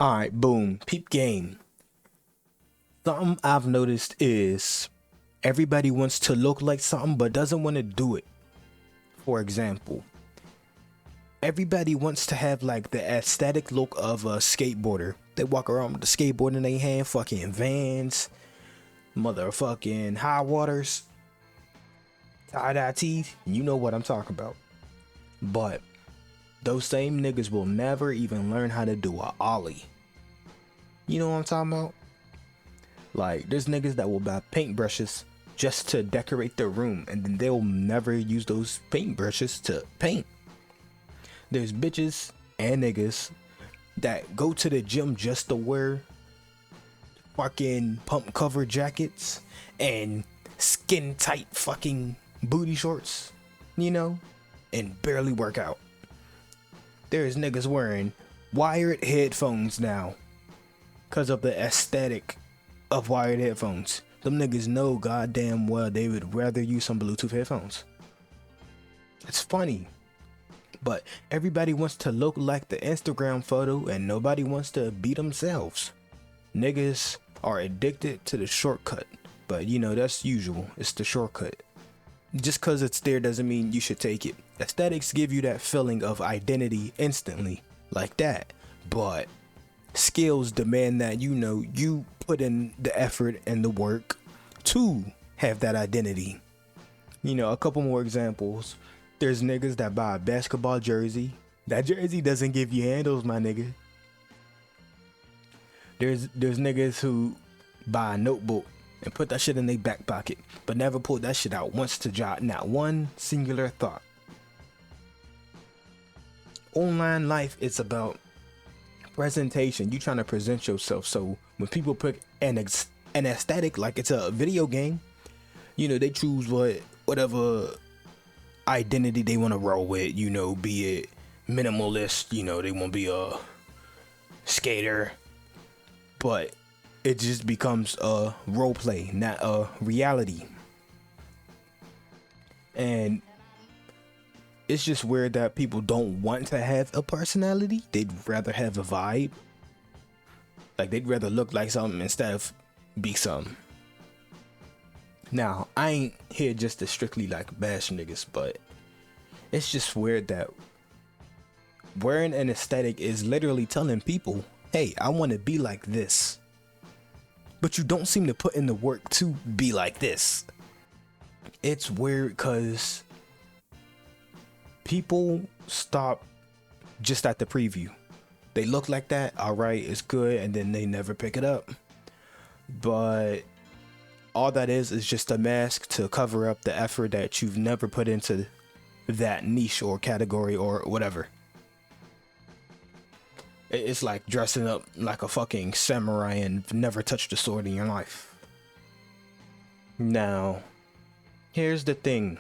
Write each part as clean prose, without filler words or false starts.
Alright, boom. Peep game. Something I've noticed is everybody wants to look like something but doesn't want to do it. For example, everybody wants to have like the aesthetic look of a skateboarder. They walk around with a skateboard in their hand, fucking Vans, motherfucking high waters, tie-dye teeth. You know what I'm talking about. But those same niggas will never even learn how to do a ollie. You know what I'm talking about? Like, there's niggas that will buy paintbrushes just to decorate their room, and then they'll never use those paintbrushes to paint. There's bitches and niggas that go to the gym just to wear fucking pump cover jackets and skin tight fucking booty shorts, you know, and barely work out. There's niggas wearing wired headphones now because of the aesthetic of wired headphones. Them niggas know goddamn well they would rather use some Bluetooth headphones. It's funny, but everybody wants to look like the Instagram photo and nobody wants to be themselves. Niggas are addicted to the shortcut, but you know, that's usual. It's the shortcut. Just cause it's there doesn't mean you should take it. Aesthetics give you that feeling of identity instantly, like that. But skills demand that, you know, you put in the effort and the work to have that identity. You know, a couple more examples. There's niggas that buy a basketball jersey. That jersey doesn't give you handles, my nigga. There's niggas who buy a notebook and put that shit in their back pocket, but never pull that shit out once to jot not one singular thought. Online life is about presentation. You trying to present yourself, so when people put an aesthetic like it's a video game, you know, they choose whatever identity they want to roll with, you know, be it minimalist, you know, they want to be a skater, but it just becomes a role play, not a reality. And it's just weird that people don't want to have a personality. They'd rather have a vibe. Like, they'd rather look like something instead of be something. Now, I ain't here just to strictly like bash niggas, but it's just weird that wearing an aesthetic is literally telling people, hey, I want to be like this. But you don't seem to put in the work to be like this. It's weird because people stop just at the preview. They look like that, alright, it's good, and then they never pick it up. But all that is just a mask to cover up the effort that you've never put into that niche or category or whatever. It's like dressing up like a fucking samurai and never touched a sword in your life. Now, here's the thing.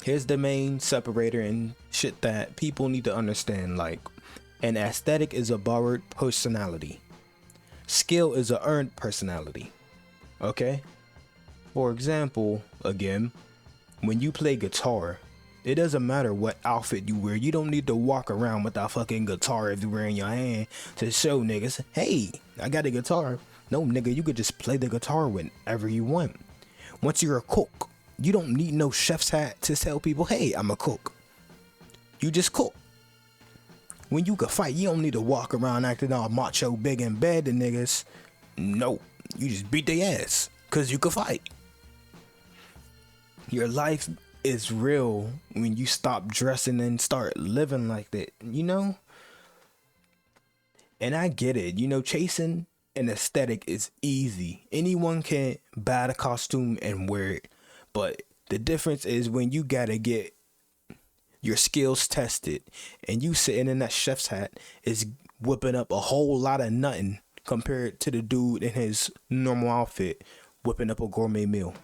Here's the main separator and shit that people need to understand. Like, an aesthetic is a borrowed personality. Skill is a earned personality. Okay? For example, again, when you play guitar, it doesn't matter what outfit you wear. You don't need to walk around with that fucking guitar everywhere in your hand to show niggas, hey, I got a guitar. No, nigga, you could just play the guitar whenever you want. Once you're a cook, you don't need no chef's hat to tell people, hey, I'm a cook. You just cook. When you can fight, you don't need to walk around acting all macho, big and bad to niggas. No, you just beat their ass because you can fight. Your life is real when you stop dressing and start living like that, you know? And I get it, you know, chasing an aesthetic is easy. Anyone can buy the costume and wear it. But the difference is when you gotta get your skills tested and you sitting in that chef's hat is whipping up a whole lot of nothing compared to the dude in his normal outfit whipping up a gourmet meal.